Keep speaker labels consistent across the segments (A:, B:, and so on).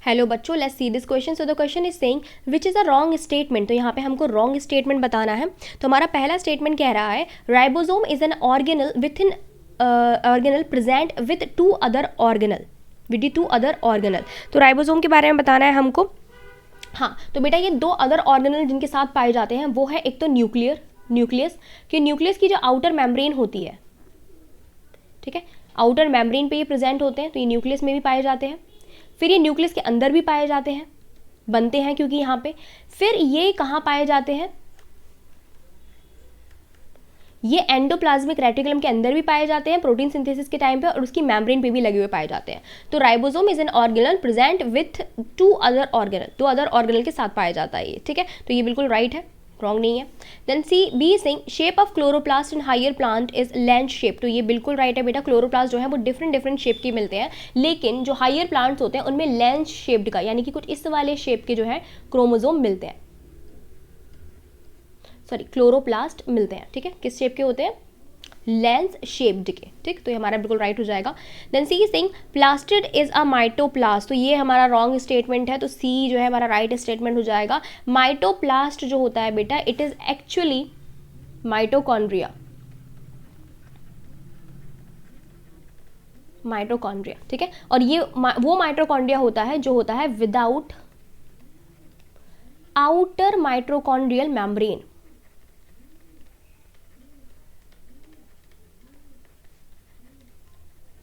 A: Hello बच्चों, let's see this question. So the question is saying which is a wrong statement. तो यहाँ पे हमको रॉन्ग स्टेटमेंट बताना है. तो हमारा पहला स्टेटमेंट कह रहा है ribosome is an organelle with in organelle present with to other organelle with two other organelle. तो राइबोसोम के बारे में बताना है हमको. हाँ, तो बेटा ये दो अदर ऑर्गेनल जिनके साथ पाए जाते हैं वो है एक तो न्यूक्लियस कि न्यूक्लियस की जो आउटर मेम्ब्रेन होती है, ठीक है, आउटर मेम्ब्रेन पे ये प्रेजेंट होते हैं, तो ये न्यूक्लियस में भी पाए जाते हैं. फिर ये न्यूक्लियस के अंदर भी पाए जाते हैं, बनते हैं क्योंकि यहाँ पे. फिर ये कहाँ पाए जाते हैं, ये एंडोप्लाज्मिक रेटिकुलम के अंदर भी पाए जाते हैं प्रोटीन सिंथेसिस के टाइम पे, और उसकी मेम्ब्रेन पे भी लगे हुए पाए जाते हैं. तो ribosome is an organelle present with to other organelle के साथ पाया जाता है ये, ठीक है. तो ये बिल्कुल राइट है, रॉन्ग नहीं है. Then C B sing shape of chloroplast in higher plant is lens shape. तो ये बिल्कुल राइट है बेटा. क्लोरोप्लास्ट जो है वो डिफरेंट शेप के मिलते हैं, लेकिन जो हायर प्लांट्स होते हैं उनमें लेंस शेप्ड का, यानी कि कुछ इस वाले शेप के जो है क्रोमोसोम मिलते हैं, सॉरी क्लोरोप्लास्ट मिलते हैं, ठीक है. किस शेप के होते हैं, लेंस शेप्ड के, ठीक. तो ये हमारा बिल्कुल राइट हो जाएगा. Then C single plastid is a mitoplast. तो ये हमारा रॉन्ग स्टेटमेंट है, तो सी जो है हमारा राइट स्टेटमेंट हो जाएगा. माइटोप्लास्ट जो होता है बेटा इट इज एक्चुअली माइटोकॉन्ड्रिया, ठीक है. और ये वो माइटोकॉन्ड्रिया होता है जो होता है विदाउट आउटर माइटोकॉन्ड्रियल मेम्ब्रेन.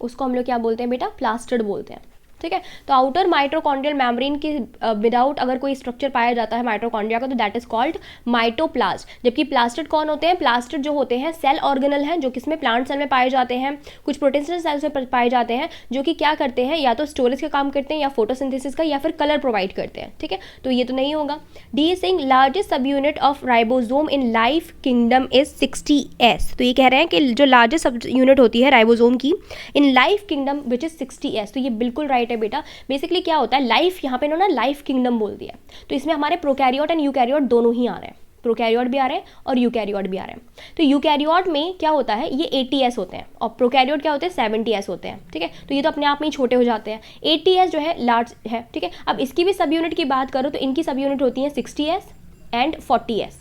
A: उसको हम लोग क्या बोलते हैं बेटा, प्लास्टिड बोलते हैं, ठीक है. तो आउटर माइटोकॉन्ड्रियल मेम्ब्रेन के विदाउट अगर कोई स्ट्रक्चर पाया जाता है माइटोकॉन्ड्रिया का, तो दैट इज कॉल्ड माइटोप्लास्ट. जबकि प्लास्टिड कौन होते हैं, प्लास्टिड जो होते हैं सेल ऑर्गेनल हैं, जो किसमें, प्लांट सेल में पाए जाते हैं, कुछ प्रोटिन्स सेल्स में पाए जाते हैं, जो कि क्या करते हैं, या तो स्टोरेज का काम करते हैं, या फोटोसिंथेसिस का, या फिर कलर प्रोवाइड करते हैं, ठीक है. तो ये तो नहीं होगा. D sing largest subunit of ribosome in life kingdom is 60S. तो ये कह रहे हैं कि जो लार्जेस्ट सब यूनिट होती है राइबोसोम की इन life kingdom which is 60S. तो ये बिल्कुल राइट है बेटा. बेसिकली क्या होता है, लाइफ यहाँ पे इन्होंने लाइफ किंगडम बोल दिया, तो इसमें हमारे प्रोकैरियोट एंड यूकैरियोट दोनों ही आ रहे हैं, प्रोकैरियोट भी आ रहे हैं और यूकैरियोट भी आ रहे हैं. तो यूकैरियोट में क्या होता है, ये 80S होते हैं, और प्रोकैरियोट क्या होते हैं, 70S होते हैं, ठीक है. तो ये तो अपने आप में ही छोटे हो जाते हैं. 80S जो है लार्ज है, ठीक है. अब इसकी भी सब यूनिट की बात करो तो इनकी सब यूनिट होती है 60S एंड 40S.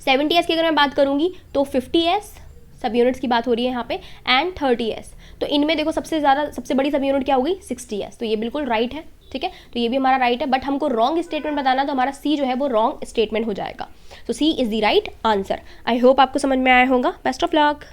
A: 70S की अगर मैं बात करूँगी तो 50S सब यूनिट्स की बात हो रही है यहाँ पे, एंड 30S. तो इनमें देखो सबसे बड़ी सब यूनिट क्या होगी, 60S. तो ये बिल्कुल राइट है, ठीक है. तो ये भी हमारा राइट है, बट हमको रॉन्ग स्टेटमेंट बताना, तो हमारा सी जो है वो रॉन्ग स्टेटमेंट हो जाएगा. तो C is the right answer. I hope आपको समझ में आया होगा. Best of luck.